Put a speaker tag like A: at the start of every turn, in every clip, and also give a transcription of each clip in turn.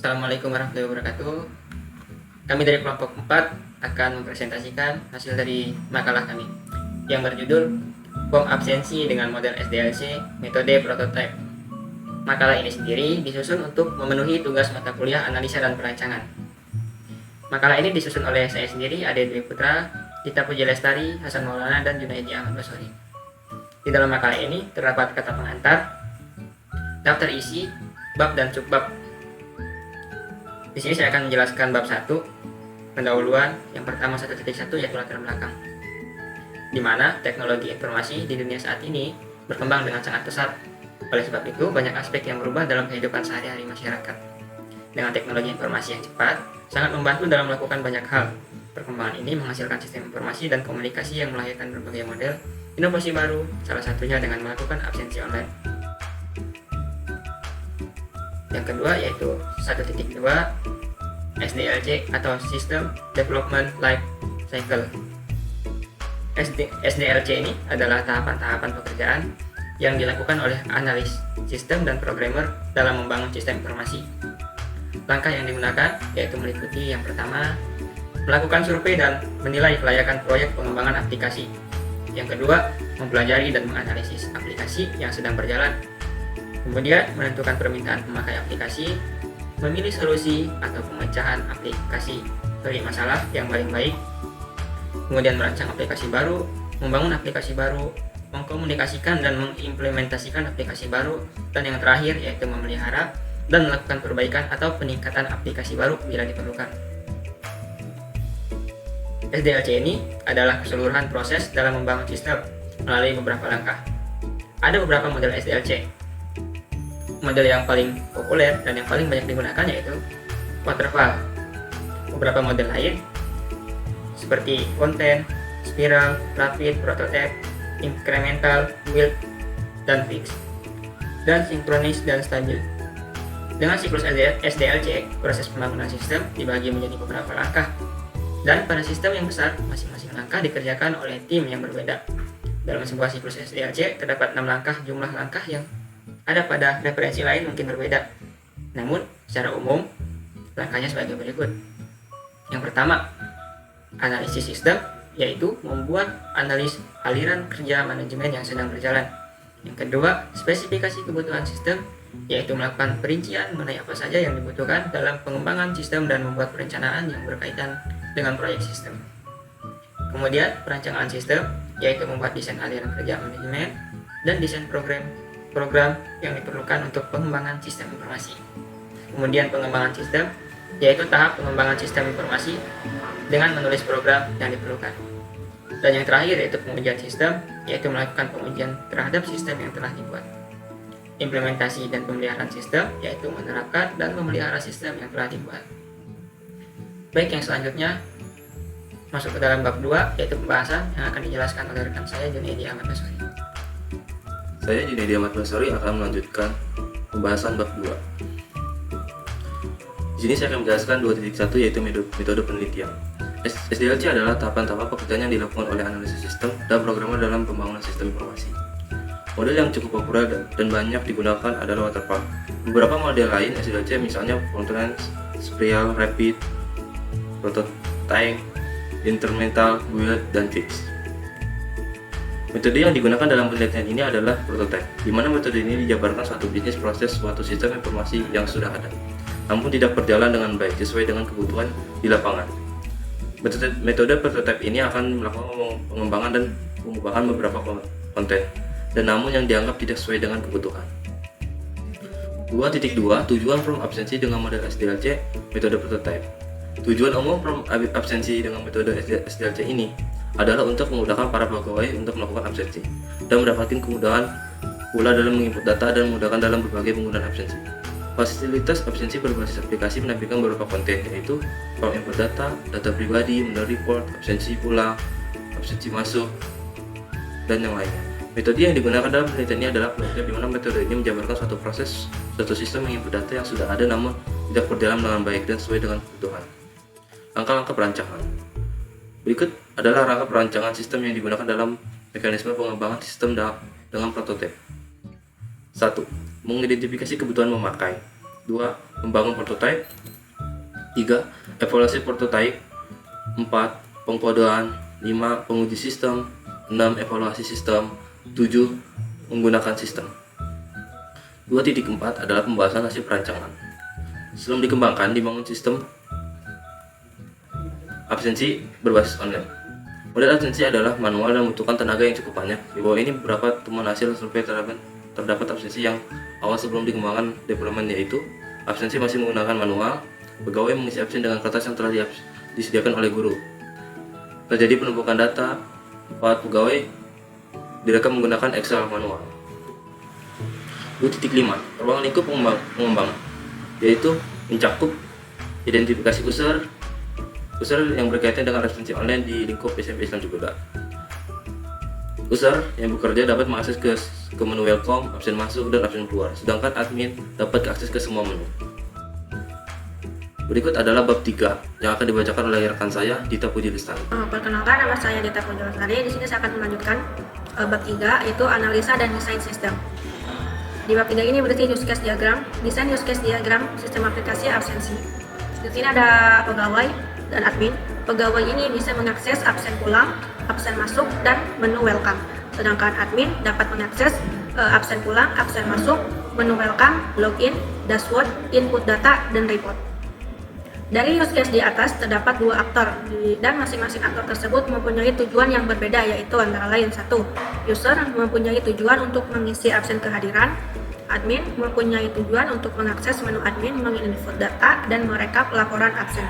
A: Assalamualaikum warahmatullahi wabarakatuh. Kami dari kelompok 4 akan mempresentasikan hasil dari makalah kami yang berjudul Form Absensi dengan Model SDLC Metode Prototype. Makalah ini sendiri disusun untuk memenuhi tugas mata kuliah Analisa dan Perancangan. Makalah ini disusun oleh saya sendiri, Ade Dwi Putra, Dita Puji Lestari, Hasan Maulana, dan Junaidi Ahmad Basori. Di dalam makalah ini terdapat kata pengantar, daftar isi, bab dan subbab. Di sini saya akan menjelaskan bab 1, pendahuluan. Yang pertama 1.1 yaitu latar belakang, di mana teknologi informasi di dunia saat ini berkembang dengan sangat pesat. Oleh sebab itu, banyak aspek yang berubah dalam kehidupan sehari-hari masyarakat. Dengan teknologi informasi yang cepat, sangat membantu dalam melakukan banyak hal. Perkembangan ini menghasilkan sistem informasi dan komunikasi yang melahirkan berbagai model inovasi baru, salah satunya dengan melakukan absensi online. Yang kedua yaitu 1.2 SDLC atau System Development Life Cycle. SDLC ini adalah tahapan-tahapan pekerjaan yang dilakukan oleh analis sistem dan programmer dalam membangun sistem informasi. Langkah yang digunakan yaitu meliputi yang pertama, melakukan survei dan menilai kelayakan proyek pengembangan aplikasi. Yang kedua, mempelajari dan menganalisis aplikasi yang sedang berjalan. Kemudian, menentukan permintaan pemakai aplikasi, memilih solusi atau pemecahan aplikasi dari masalah yang paling baik. Kemudian merancang aplikasi baru, membangun aplikasi baru, mengkomunikasikan dan mengimplementasikan aplikasi baru, dan yang terakhir yaitu memelihara dan melakukan perbaikan atau peningkatan aplikasi baru bila diperlukan. SDLC ini adalah keseluruhan proses dalam membangun sistem melalui beberapa langkah. Ada beberapa model SDLC. Model yang paling populer dan yang paling banyak digunakan yaitu waterfall. Beberapa model lain seperti konten, spiral, rapid, prototype, incremental, build, dan fix, dan sinkronis dan stabil. Dengan siklus SDLC, proses pembangunan sistem dibagi menjadi beberapa langkah, dan pada sistem yang besar, masing-masing langkah dikerjakan oleh tim yang berbeda. Dalam sebuah siklus SDLC, terdapat 6 langkah. Jumlah langkah yang ada pada referensi lain mungkin berbeda. Namun, secara umum, langkahnya sebagai berikut. Yang pertama, analisis sistem, yaitu membuat analis aliran kerja manajemen yang sedang berjalan. Yang kedua, spesifikasi kebutuhan sistem, yaitu melakukan perincian mengenai apa saja yang dibutuhkan dalam pengembangan sistem dan membuat perencanaan yang berkaitan dengan proyek sistem. Kemudian, perancangan sistem, yaitu membuat desain aliran kerja manajemen dan desain program yang diperlukan untuk pengembangan sistem informasi. Kemudian pengembangan sistem, yaitu tahap pengembangan sistem informasi dengan menulis program yang diperlukan. Dan yang terakhir yaitu pengujian sistem, yaitu melakukan pengujian terhadap sistem yang telah dibuat. Implementasi dan pemeliharaan sistem, yaitu menerapkan dan memelihara sistem yang telah dibuat. Baik, yang selanjutnya masuk ke dalam bab 2, yaitu pembahasan yang akan dijelaskan oleh rekan saya, Junaidi Ahmad Basori.
B: Saya Junaidi Ahmad Basori akan melanjutkan pembahasan bab 2. Di sini saya akan menjelaskan 2.1 yaitu metode penelitian. SDLC adalah tahapan-tahapan pekerjaan yang dilakukan oleh analisis sistem dan programmer dalam pembangunan sistem informasi. Model yang cukup populer dan banyak digunakan adalah waterfall. Beberapa model lain SDLC misalnya constraint, spiral, rapid, prototype, incremental, build, dan fix. Metode yang digunakan dalam penelitian ini adalah prototype, di mana metode ini dijabarkan suatu bisnis proses suatu sistem informasi yang sudah ada, namun tidak berjalan dengan baik sesuai dengan kebutuhan di lapangan. Metode prototype ini akan melakukan pengembangan dan pengubahan beberapa konten, dan namun yang dianggap tidak sesuai dengan kebutuhan. 2.2 Tujuan from absensi dengan model SDLC, metode prototype. Tujuan umum from absensi dengan metode SDLC ini adalah untuk memudahkan para pegawai untuk melakukan absensi dan mendapatkan kemudahan pula dalam menginput data dan memudahkan dalam berbagai penggunaan absensi. Fasilitas absensi berbasis aplikasi menampilkan beberapa konten, yaitu form input data, data pribadi, model report, absensi pulang, absensi masuk, dan yang lainnya. Metode yang digunakan dalam penelitian ini adalah prototype, di mana metode ini menjabarkan suatu proses, suatu sistem menginput data yang sudah ada namun tidak berjalan dengan baik dan sesuai dengan kebutuhan. Langkah-langkah perancangan. Berikut adalah rangka perancangan sistem yang digunakan dalam mekanisme pengembangan sistem dengan prototipe. 1. Mengidentifikasi kebutuhan memakai. 2. Membangun prototipe. 3. Evaluasi prototipe. 4. Pengkodean. 5. Penguji sistem. 6. Evaluasi sistem. 7. Menggunakan sistem. 2.4 adalah pembahasan hasil perancangan. Sebelum dikembangkan, dibangun sistem absensi berbasis online. Model absensi adalah manual dan membutuhkan tenaga yang cukup banyak. Di bawah ini beberapa temuan hasil survei terdapat absensi yang awal sebelum dikembangkan deployment, yaitu absensi masih menggunakan manual, pegawai mengisi absen dengan kertas yang telah disediakan oleh guru, terjadi penumpukan data, 4 pegawai direkam menggunakan Excel manual. 2.5 Ruang lingkup pengembangan, yaitu mencakup identifikasi user yang berkaitan dengan absensi online di lingkup SMP Islam juga. User yang bekerja dapat mengakses ke menu welcome, absen masuk, dan absen keluar, sedangkan admin dapat akses ke semua menu. Berikut adalah bab 3 yang akan dibacakan oleh rekan saya, Dita Puji Lestari.
C: Perkenalkan, nama saya Dita Puji Lestari. Di sini saya akan melanjutkan bab 3, yaitu analisa dan desain sistem. Di bab 3 ini berarti use case diagram, desain use case diagram sistem aplikasi absensi. Di sini ada pegawai dan admin. Pegawai ini bisa mengakses absen pulang, absen masuk, dan menu welcome. Sedangkan admin dapat mengakses absen pulang, absen masuk, menu welcome, login, dashboard, input data, dan report. Dari use case di atas terdapat 2 aktor dan masing-masing aktor tersebut mempunyai tujuan yang berbeda, yaitu antara lain 1. User mempunyai tujuan untuk mengisi absen kehadiran. Admin mempunyai tujuan untuk mengakses menu admin, menginput data, dan merekap laporan absen.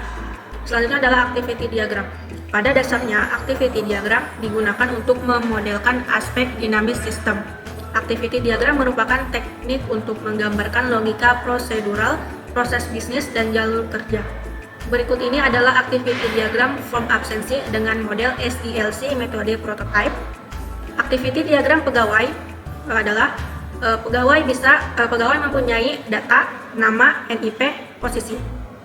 C: Selanjutnya adalah activity diagram. Pada dasarnya, activity diagram digunakan untuk memodelkan aspek dinamis sistem. Activity diagram merupakan teknik untuk menggambarkan logika prosedural, proses bisnis, dan jalur kerja. Berikut ini adalah activity diagram form absensi dengan model SDLC metode prototype. Activity diagram pegawai adalah pegawai mempunyai data, nama, NIP, posisi.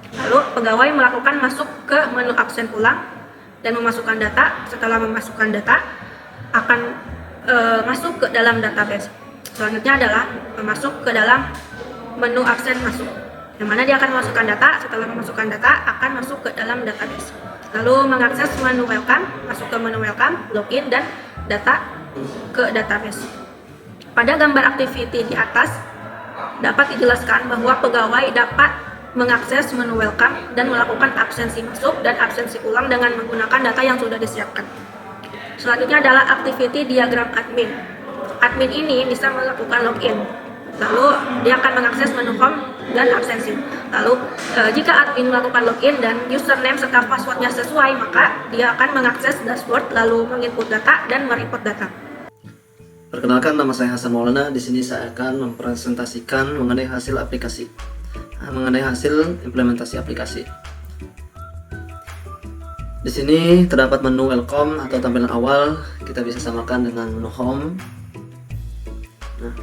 C: Lalu pegawai melakukan masuk ke menu absen pulang dan memasukkan data. Setelah memasukkan data, akan masuk ke dalam database. Selanjutnya adalah masuk ke dalam menu absen masuk, yang mana dia akan memasukkan data. Setelah memasukkan data, akan masuk ke dalam database. Lalu mengakses menu welcome, masuk ke menu welcome, login, dan data ke database. Pada gambar activity di atas dapat dijelaskan bahwa pegawai dapat mengakses menu welcome dan melakukan absensi masuk dan absensi pulang dengan menggunakan data yang sudah disiapkan. Selanjutnya adalah activity diagram admin. Admin ini bisa melakukan login. Lalu dia akan mengakses menu home dan absensi. Lalu jika admin melakukan login dan username serta passwordnya sesuai, maka dia akan mengakses dashboard, lalu menginput data dan mereport data.
D: Perkenalkan, nama saya Hasan Maulana. Di sini saya akan mempresentasikan mengenai hasil implementasi aplikasi. Di sini terdapat menu welcome atau tampilan awal. Kita bisa samakan dengan menu home. Nah,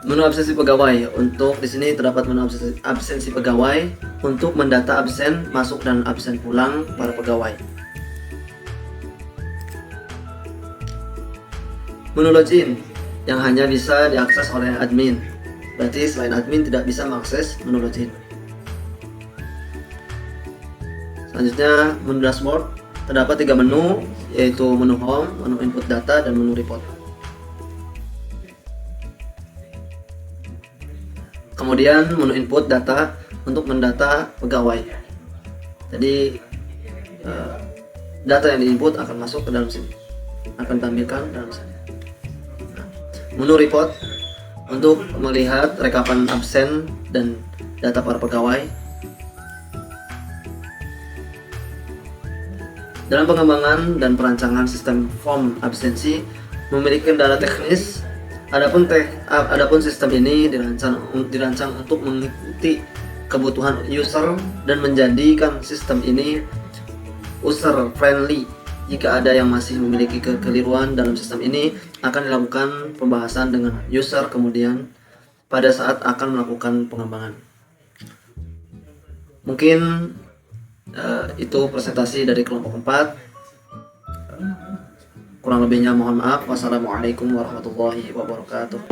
D: menu absensi pegawai. Untuk di sini terdapat menu absensi pegawai untuk mendata absen masuk dan absen pulang para pegawai. Menu login yang hanya bisa diakses oleh admin. Berarti selain admin tidak bisa mengakses menu login. Selanjutnya menu dashboard. Terdapat 3 menu, yaitu menu home, menu input data, dan menu report. Kemudian menu input data untuk mendata pegawai. Jadi data yang diinput akan masuk ke dalam sini, akan tampilkan dalam sini. Menu report untuk melihat rekapan absen dan data para pegawai. Dalam pengembangan dan perancangan sistem form absensi memiliki kendala teknis. Adapun sistem ini dirancang untuk mengikuti kebutuhan user dan menjadikan sistem ini user friendly. Jika ada yang masih memiliki kekeliruan dalam sistem ini, akan dilakukan pembahasan dengan user kemudian pada saat akan melakukan pengembangan. Mungkin itu presentasi dari kelompok 4. Kurang lebihnya mohon maaf. Wassalamualaikum warahmatullahi wabarakatuh.